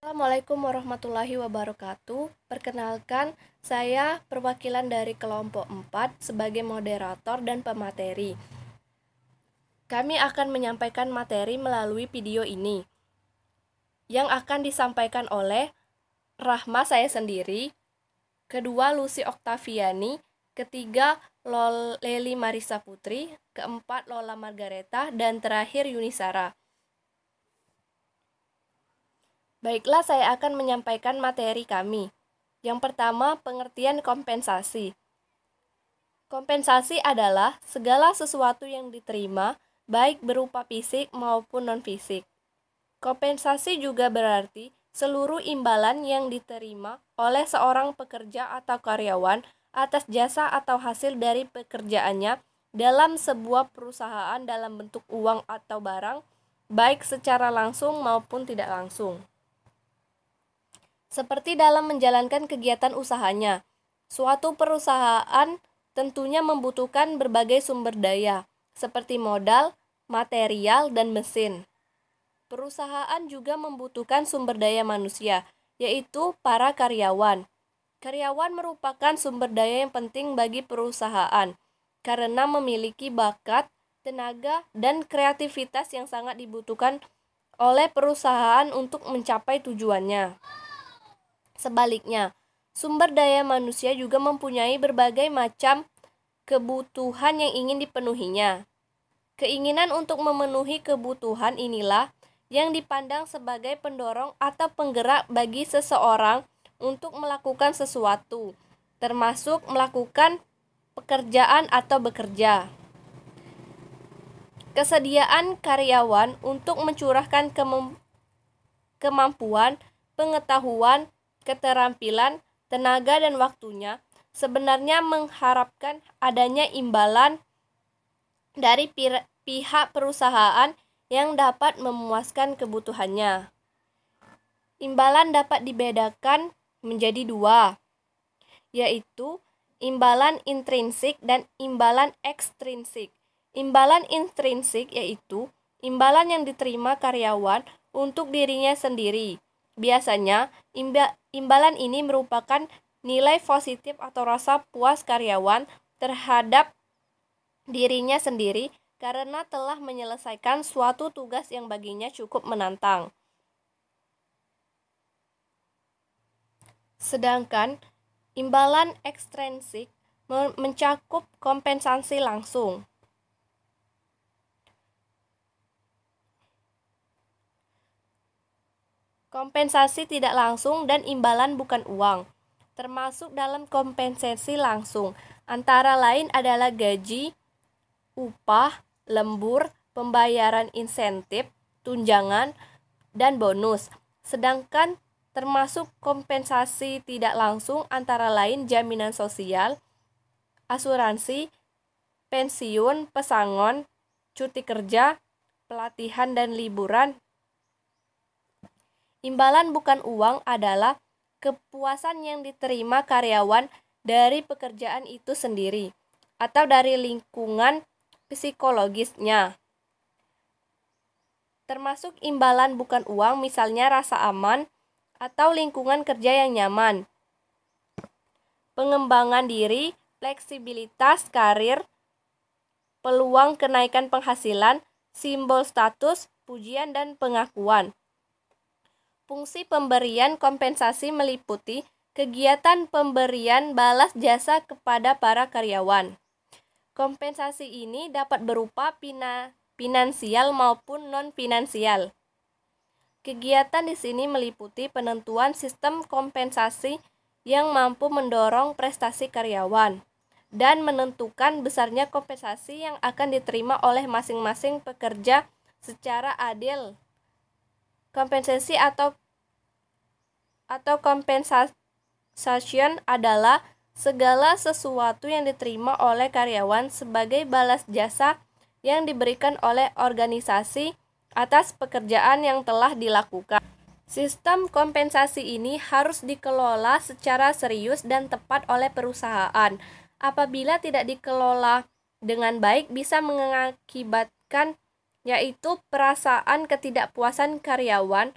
Assalamualaikum warahmatullahi wabarakatuh. Perkenalkan, saya perwakilan dari kelompok 4 sebagai moderator dan pemateri. Kami akan menyampaikan materi melalui video ini yang akan disampaikan oleh Rahma saya sendiri, kedua Lucy Oktaviani, ketiga Leli Marisa Putri, keempat Lola Margareta, dan terakhir Yunisara. Baiklah, saya akan menyampaikan materi kami. Yang pertama, pengertian kompensasi. Kompensasi adalah segala sesuatu yang diterima, baik berupa fisik maupun non-fisik. Kompensasi juga berarti seluruh imbalan yang diterima oleh seorang pekerja atau karyawan atas jasa atau hasil dari pekerjaannya dalam sebuah perusahaan dalam bentuk uang atau barang, baik secara langsung maupun tidak langsung. Seperti dalam menjalankan kegiatan usahanya, suatu perusahaan tentunya membutuhkan berbagai sumber daya, seperti modal, material, dan mesin. Perusahaan juga membutuhkan sumber daya manusia, yaitu para karyawan. Karyawan merupakan sumber daya yang penting bagi perusahaan, karena memiliki bakat, tenaga, dan kreativitas yang sangat dibutuhkan oleh perusahaan untuk mencapai tujuannya. Sebaliknya, sumber daya manusia juga mempunyai berbagai macam kebutuhan yang ingin dipenuhinya. Keinginan untuk memenuhi kebutuhan inilah yang dipandang sebagai pendorong atau penggerak bagi seseorang untuk melakukan sesuatu, termasuk melakukan pekerjaan atau bekerja. Kesediaan karyawan untuk mencurahkan kemampuan, pengetahuan, keterampilan, tenaga, dan waktunya sebenarnya mengharapkan adanya imbalan dari pihak perusahaan yang dapat memuaskan kebutuhannya. Imbalan dapat dibedakan menjadi dua, yaitu imbalan intrinsik dan imbalan ekstrinsik. Imbalan intrinsik yaitu imbalan yang diterima karyawan untuk dirinya sendiri. Biasanya, imbalan ini merupakan nilai positif atau rasa puas karyawan terhadap dirinya sendiri karena telah menyelesaikan suatu tugas yang baginya cukup menantang. Sedangkan imbalan ekstrinsik mencakup kompensasi langsung. Kompensasi tidak langsung dan imbalan bukan uang, termasuk dalam kompensasi langsung. Antara lain adalah gaji, upah, lembur, pembayaran insentif, tunjangan, dan bonus. Sedangkan termasuk kompensasi tidak langsung antara lain jaminan sosial, asuransi, pensiun, pesangon, cuti kerja, pelatihan, dan liburan. Imbalan bukan uang adalah kepuasan yang diterima karyawan dari pekerjaan itu sendiri atau dari lingkungan psikologisnya. Termasuk imbalan bukan uang misalnya rasa aman atau lingkungan kerja yang nyaman, pengembangan diri, fleksibilitas karir, peluang kenaikan penghasilan, simbol status, pujian, dan pengakuan. Fungsi pemberian kompensasi meliputi kegiatan pemberian balas jasa kepada para karyawan. Kompensasi ini dapat berupa finansial maupun non-finansial. Kegiatan di sini meliputi penentuan sistem kompensasi yang mampu mendorong prestasi karyawan dan menentukan besarnya kompensasi yang akan diterima oleh masing-masing pekerja secara adil. Kompensasi atau compensation adalah segala sesuatu yang diterima oleh karyawan sebagai balas jasa yang diberikan oleh organisasi atas pekerjaan yang telah dilakukan. Sistem kompensasi ini harus dikelola secara serius dan tepat oleh perusahaan. Apabila tidak dikelola dengan baik, bisa mengakibatkan yaitu perasaan ketidakpuasan karyawan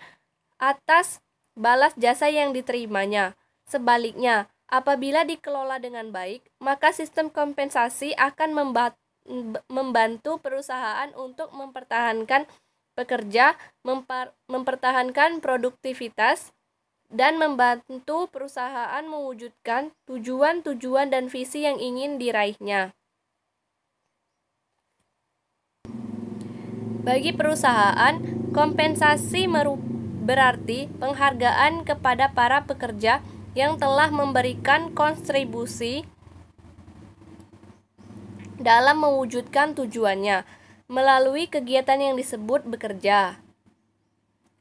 atas balas jasa yang diterimanya. Sebaliknya, apabila dikelola dengan baik, maka sistem kompensasi akan membantu perusahaan untuk mempertahankan pekerja, mempertahankan produktivitas, dan membantu perusahaan mewujudkan tujuan-tujuan dan visi yang ingin diraihnya. Bagi perusahaan, kompensasi berarti penghargaan kepada para pekerja yang telah memberikan kontribusi dalam mewujudkan tujuannya melalui kegiatan yang disebut bekerja.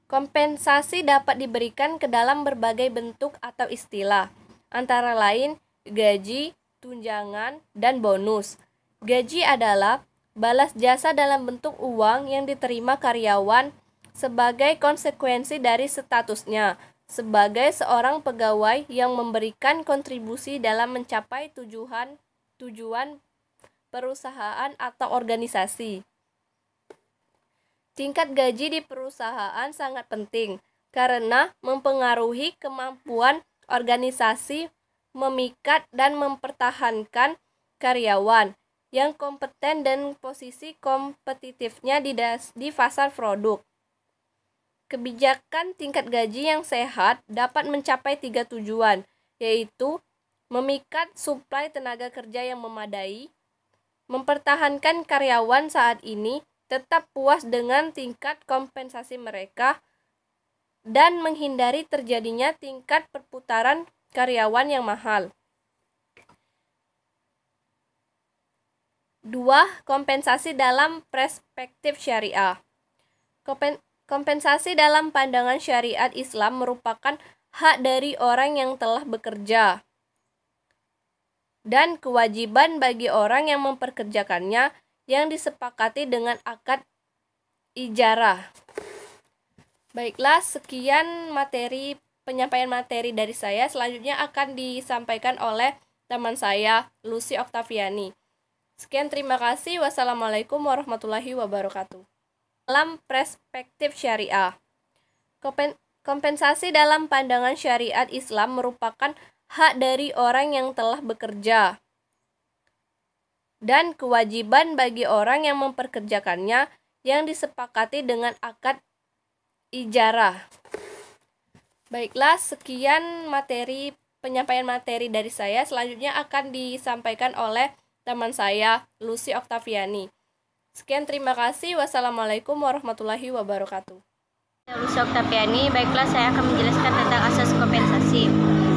Kompensasi dapat diberikan ke dalam berbagai bentuk atau istilah, antara lain gaji, tunjangan, dan bonus. Gaji adalah balas jasa dalam bentuk uang yang diterima karyawan sebagai konsekuensi dari statusnya sebagai seorang pegawai yang memberikan kontribusi dalam mencapai tujuan perusahaan atau organisasi. Tingkat gaji di perusahaan sangat penting karena mempengaruhi kemampuan organisasi memikat dan mempertahankan karyawan yang kompeten dan posisi kompetitifnya di pasar produk. Kebijakan tingkat gaji yang sehat dapat mencapai 3 tujuan, yaitu memikat suplai tenaga kerja yang memadai, mempertahankan karyawan saat ini tetap puas dengan tingkat kompensasi mereka, dan menghindari terjadinya tingkat perputaran karyawan yang mahal. 2. Kompensasi dalam perspektif syariah. Kompensasi dalam pandangan syariat Islam merupakan hak dari orang yang telah bekerja dan kewajiban bagi orang yang memperkerjakannya yang disepakati dengan akad ijarah. Baiklah, sekian penyampaian materi dari saya. Selanjutnya akan disampaikan oleh teman saya, Lucy Oktaviani. Sekian, terima kasih. Wassalamualaikum warahmatullahi wabarakatuh. Dalam perspektif syariah, kompensasi dalam pandangan syariat Islam merupakan hak dari orang yang telah bekerja dan kewajiban bagi orang yang memperkerjakannya yang disepakati dengan akad ijarah. Baiklah, sekian penyampaian materi dari saya. Selanjutnya akan disampaikan oleh teman saya, Lucy Oktaviani. Sekian, terima kasih. Wassalamualaikum warahmatullahi wabarakatuh. Lucy Oktaviani. Baiklah, saya akan menjelaskan tentang asas kompensasi.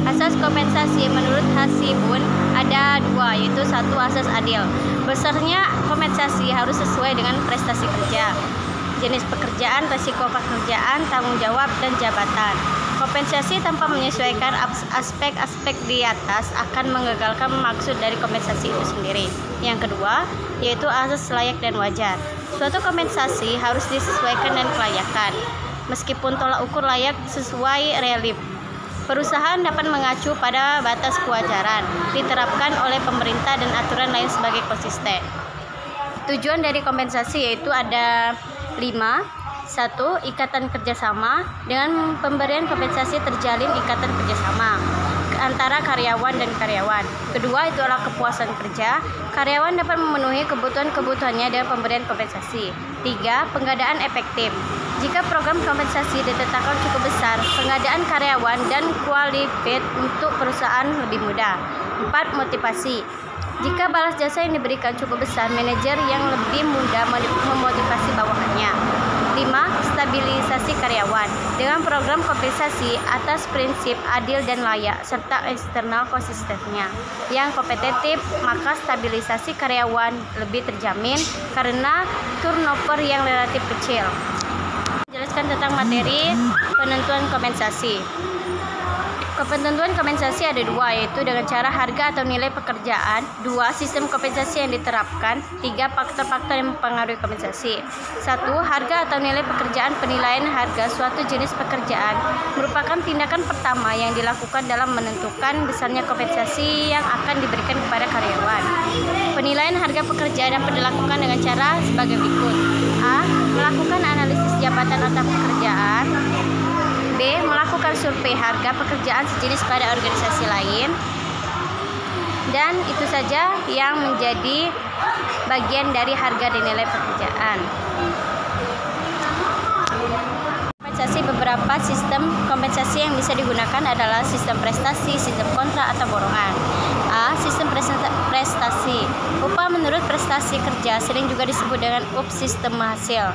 Asas kompensasi menurut Hasibun ada 2, yaitu 1 asas adil. Besarnya kompensasi harus sesuai dengan prestasi kerja, jenis pekerjaan, resiko pekerjaan, tanggung jawab, dan jabatan. Kompensasi tanpa menyesuaikan aspek-aspek di atas akan menggagalkan maksud dari kompensasi itu sendiri. Yang kedua, yaitu asas layak dan wajar. Suatu kompensasi harus disesuaikan dengan kelayakan. Meskipun tolak ukur layak sesuai relief, perusahaan dapat mengacu pada batas kewajaran diterapkan oleh pemerintah dan aturan lain sebagai konsisten. Tujuan dari kompensasi yaitu ada 5. 1. Ikatan kerjasama. Dengan pemberian kompensasi terjalin ikatan kerjasama antara karyawan dan karyawan. Kedua, itu adalah kepuasan kerja. Karyawan dapat memenuhi kebutuhannya dengan pemberian kompensasi. 3. Pengadaan efektif. Jika program kompensasi ditetapkan cukup besar, pengadaan karyawan dan qualified untuk perusahaan lebih mudah. 4. Motivasi. Jika balas jasa yang diberikan cukup besar, manajer yang lebih mudah memotivasi bawahannya. 5. Stabilisasi karyawan. Dengan program kompensasi atas prinsip adil dan layak serta eksternal konsistennya yang kompetitif, maka stabilisasi karyawan lebih terjamin karena turnover yang relatif kecil. Jelaskan tentang materi penentuan kompensasi. Ketentuan kompensasi ada 2, yaitu dengan cara harga atau nilai pekerjaan. 2. Sistem kompensasi yang diterapkan. 3. Faktor-faktor yang mempengaruhi kompensasi. 1. Harga atau nilai pekerjaan. Penilaian harga suatu jenis pekerjaan merupakan tindakan pertama yang dilakukan dalam menentukan besarnya kompensasi yang akan diberikan kepada karyawan. Penilaian harga pekerjaan dapat dilakukan dengan cara sebagai berikut. A. Melakukan analisis jabatan atau pekerjaan. B. Melakukan melakukan survei harga pekerjaan sejenis pada organisasi lain. Dan itu saja yang menjadi bagian dari harga dinilai pekerjaan. Kompensasi, beberapa sistem kompensasi yang bisa digunakan adalah sistem prestasi, sistem kontrak, atau borongan. A. Sistem prestasi. Upah menurut prestasi kerja sering juga disebut dengan sistem hasil.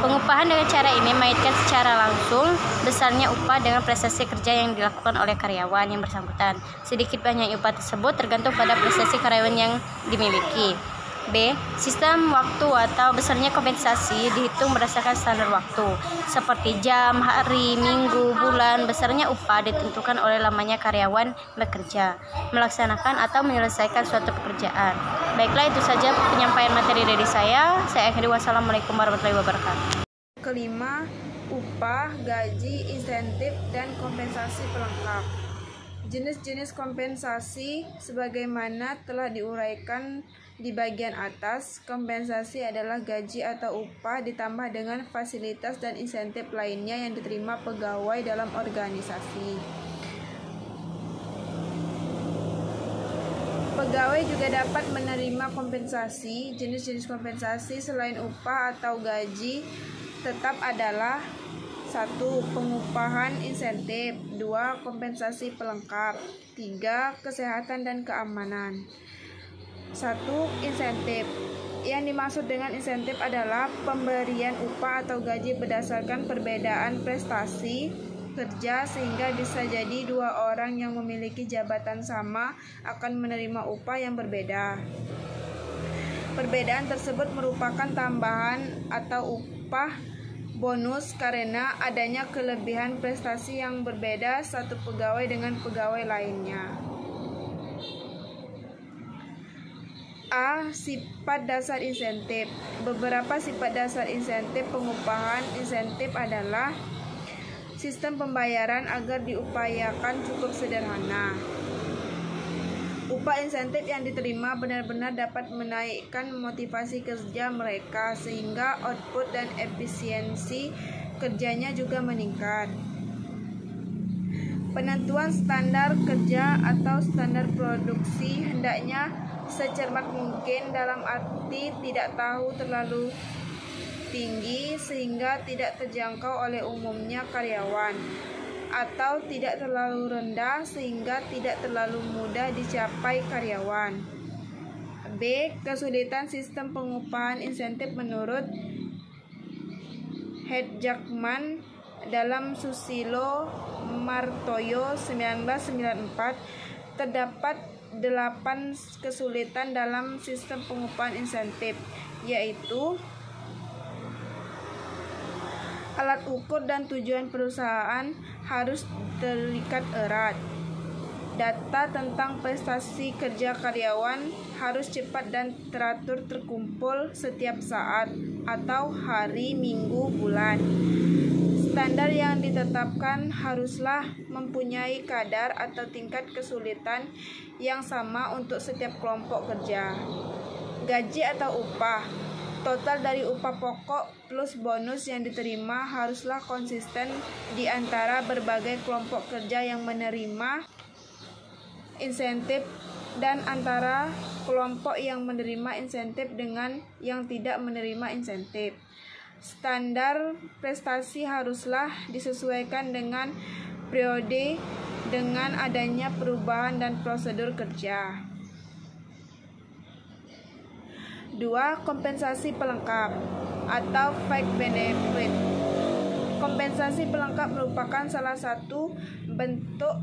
Pengupahan dengan cara ini mengaitkan secara langsung besarnya upah dengan prestasi kerja yang dilakukan oleh karyawan yang bersangkutan. Sedikit banyaknya upah tersebut tergantung pada prestasi karyawan yang dimiliki. B. Sistem waktu atau besarnya kompensasi dihitung berdasarkan standar waktu seperti jam, hari, minggu, bulan. Besarnya upah ditentukan oleh lamanya karyawan bekerja, melaksanakan atau menyelesaikan suatu pekerjaan. Baiklah, itu saja penyampaian materi dari saya. Saya akhiri, wassalamualaikum warahmatullahi wabarakatuh. Kelima, upah, gaji, insentif, dan kompensasi pelengkap. Jenis-jenis kompensasi sebagaimana telah diuraikan di bagian atas. Kompensasi adalah gaji atau upah ditambah dengan fasilitas dan insentif lainnya yang diterima pegawai dalam organisasi. Pegawai juga dapat menerima kompensasi. Jenis-jenis kompensasi selain upah atau gaji tetap adalah 1. Pengupahan insentif. 2. Kompensasi pelengkap. 3. Kesehatan dan keamanan. 1. Insentif. Yang dimaksud dengan insentif adalah pemberian upah atau gaji berdasarkan perbedaan prestasi kerja, sehingga bisa jadi dua orang yang memiliki jabatan sama akan menerima upah yang berbeda. Perbedaan tersebut merupakan tambahan atau upah bonus karena adanya kelebihan prestasi yang berbeda satu pegawai dengan pegawai lainnya. A. Sifat dasar insentif. Beberapa sifat dasar insentif pengupahan insentif adalah sistem pembayaran agar diupayakan cukup sederhana. Upah insentif yang diterima benar-benar dapat menaikkan motivasi kerja mereka sehingga output dan efisiensi kerjanya juga meningkat. Penentuan standar kerja atau standar produksi hendaknya secermat mungkin, dalam arti tidak tahu terlalu tinggi sehingga tidak terjangkau oleh umumnya karyawan, atau tidak terlalu rendah sehingga tidak terlalu mudah dicapai karyawan. B. Kesulitan sistem pengupahan insentif menurut Jackman dalam Susilo Martoyo 1994 terdapat 8 kesulitan dalam sistem pengupahan insentif, yaitu alat ukur dan tujuan perusahaan harus terikat erat. Data tentang prestasi kerja karyawan harus cepat dan teratur terkumpul setiap saat atau hari, minggu, bulan. Standar yang ditetapkan haruslah mempunyai kadar atau tingkat kesulitan yang sama untuk setiap kelompok kerja. Gaji atau upah. Total dari upah pokok plus bonus yang diterima haruslah konsisten di antara berbagai kelompok kerja yang menerima insentif dan antara kelompok yang menerima insentif dengan yang tidak menerima insentif. Standar prestasi haruslah disesuaikan dengan periode dengan adanya perubahan dan prosedur kerja. 2. Kompensasi pelengkap atau fake benefit. Kompensasi pelengkap merupakan salah satu bentuk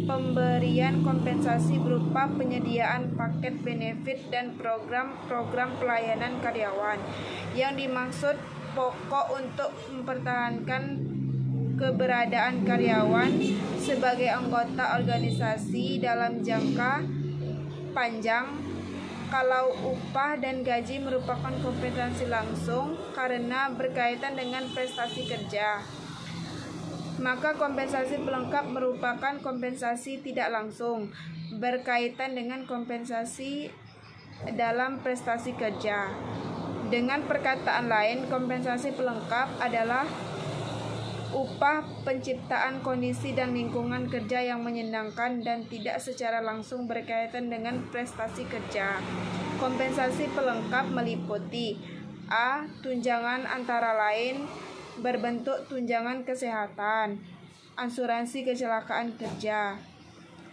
pemberian kompensasi berupa penyediaan paket benefit dan program-program pelayanan karyawan yang dimaksud pokok untuk mempertahankan keberadaan karyawan sebagai anggota organisasi dalam jangka panjang. Kalau upah dan gaji merupakan kompensasi langsung karena berkaitan dengan prestasi kerja, maka kompensasi pelengkap merupakan kompensasi tidak langsung berkaitan dengan kompensasi dalam prestasi kerja. Dengan perkataan lain, kompensasi pelengkap adalah upah, penciptaan kondisi dan lingkungan kerja yang menyenangkan dan tidak secara langsung berkaitan dengan prestasi kerja. Kompensasi pelengkap meliputi A. Tunjangan antara lain berbentuk tunjangan kesehatan, asuransi kecelakaan kerja,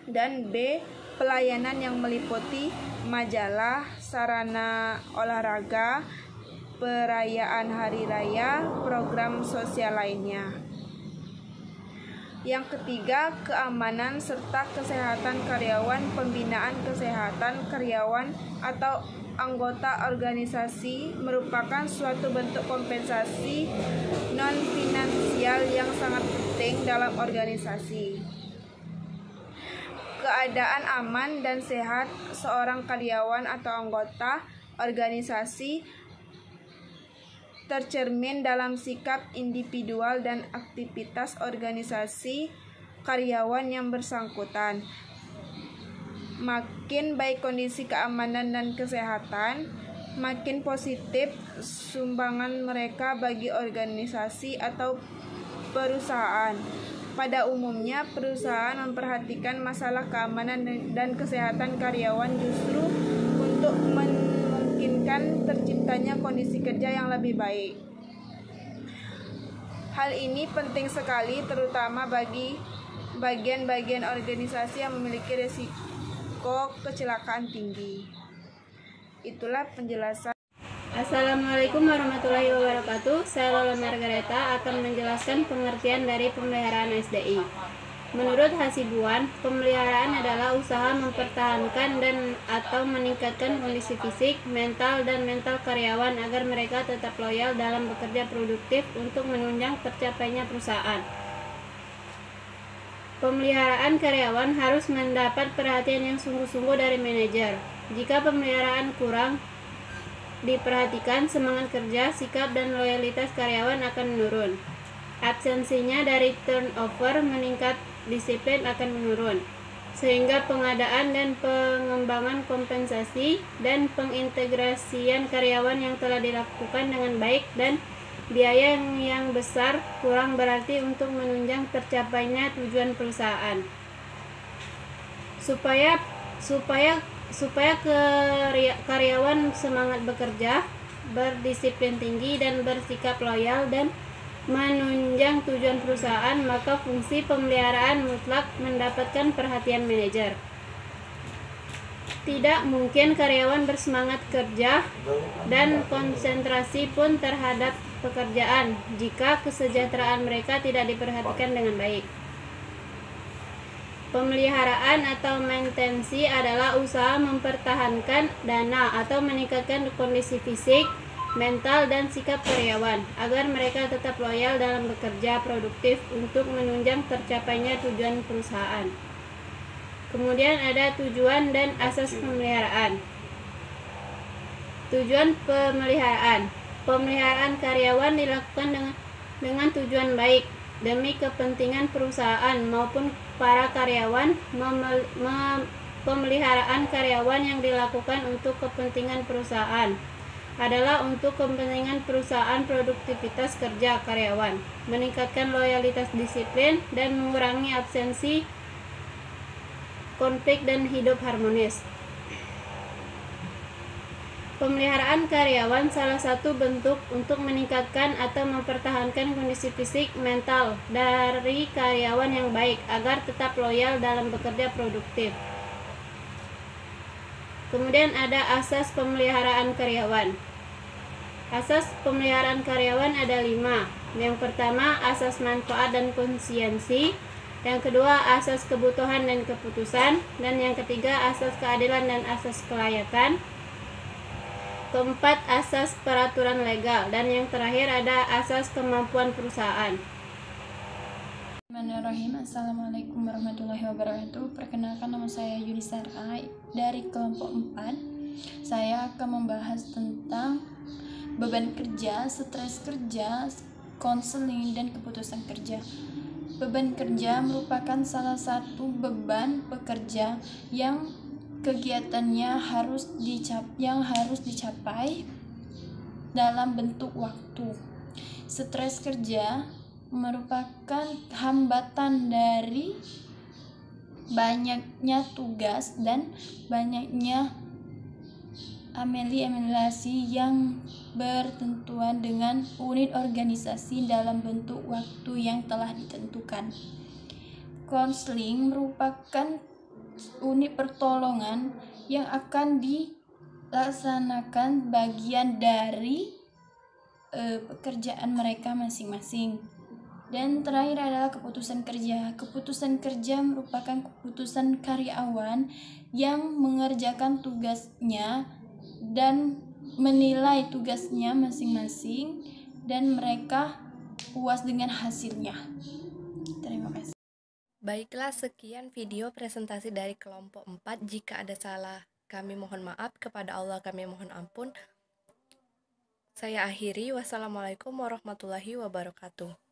dan B. Pelayanan yang meliputi majalah, sarana olahraga, perayaan hari raya, program sosial lainnya. Yang ketiga, keamanan serta kesehatan karyawan, pembinaan kesehatan karyawan atau anggota organisasi merupakan suatu bentuk kompensasi non-finansial yang sangat penting dalam organisasi. Keadaan aman dan sehat seorang karyawan atau anggota organisasi tercermin dalam sikap individual dan aktivitas organisasi karyawan yang bersangkutan. Makin baik kondisi keamanan dan kesehatan, makin positif sumbangan mereka bagi organisasi atau perusahaan. Pada umumnya, perusahaan memperhatikan masalah keamanan dan kesehatan karyawan justru untuk memungkinkan terciptanya kondisi kerja yang lebih baik. Hal ini penting sekali terutama bagi bagian-bagian organisasi yang memiliki risiko kecelakaan tinggi. Itulah penjelasan. Assalamualaikum warahmatullahi wabarakatuh. Saya Lola Margareta akan menjelaskan pengertian dari pemeliharaan SDI. Menurut Hasibuan, pemeliharaan adalah usaha mempertahankan dan atau meningkatkan kondisi fisik, mental, dan mental karyawan agar mereka tetap loyal dalam bekerja produktif untuk menunjang tercapainya perusahaan. Pemeliharaan karyawan harus mendapat perhatian yang sungguh-sungguh dari manajer. Jika pemeliharaan kurang diperhatikan, semangat kerja, sikap, dan loyalitas karyawan akan menurun. Absensinya dari turnover meningkat, disiplin akan menurun, sehingga pengadaan dan pengembangan kompensasi dan pengintegrasian karyawan yang telah dilakukan dengan baik dan biaya yang besar kurang berarti untuk menunjang tercapainya tujuan perusahaan. Supaya karyawan semangat bekerja, berdisiplin tinggi, dan bersikap loyal dan menunjang tujuan perusahaan, maka fungsi pemeliharaan mutlak mendapatkan perhatian manajer. Tidak mungkin karyawan bersemangat kerja dan konsentrasi pun terhadap pekerjaan jika kesejahteraan mereka tidak diperhatikan dengan baik. Pemeliharaan atau maintenance adalah usaha mempertahankan dana atau meningkatkan kondisi fisik, mental, dan sikap karyawan agar mereka tetap loyal dalam bekerja produktif untuk menunjang tercapainya tujuan perusahaan. Kemudian ada tujuan dan asas pemeliharaan. Tujuan pemeliharaan. Pemeliharaan karyawan dilakukan dengan tujuan baik demi kepentingan perusahaan maupun para karyawan. Pemeliharaan karyawan yang dilakukan untuk kepentingan perusahaan adalah untuk kepentingan perusahaan, produktivitas kerja karyawan, meningkatkan loyalitas, disiplin, dan mengurangi absensi, konflik, dan hidup harmonis. Pemeliharaan karyawan salah satu bentuk untuk meningkatkan atau mempertahankan kondisi fisik, mental dari karyawan yang baik agar tetap loyal dalam bekerja produktif. Kemudian ada asas pemeliharaan karyawan. Asas pemeliharaan karyawan ada 5. Yang pertama, asas manfaat dan konsistensi. Yang kedua, asas kebutuhan dan keputusan. Dan yang ketiga, asas keadilan dan asas kelayakan. Keempat, asas peraturan legal. Dan yang terakhir ada asas kemampuan perusahaan. Bismillahirrahmanirrahim. Assalamualaikum warahmatullahi wabarakatuh. Perkenalkan, nama saya Yunisa Rai dari kelompok 4. Saya akan membahas tentang beban kerja, stres kerja, konseling, dan keputusan kerja. Beban kerja merupakan salah satu beban pekerja yang kegiatannya harus dicapai dalam bentuk waktu. Stres kerja merupakan hambatan dari banyaknya tugas dan banyaknya ameliasi yang bertentuan dengan unit organisasi dalam bentuk waktu yang telah ditentukan. Konseling merupakan unit pertolongan yang akan dilaksanakan bagian dari pekerjaan mereka masing-masing. Dan terakhir adalah keputusan kerja. Keputusan kerja merupakan keputusan karyawan yang mengerjakan tugasnya dan menilai tugasnya masing-masing dan mereka puas dengan hasilnya. Terima kasih. Baiklah, sekian video presentasi dari kelompok 4. Jika ada salah, kami mohon maaf. Kepada Allah kami mohon ampun. Saya akhiri. Wassalamualaikum warahmatullahi wabarakatuh.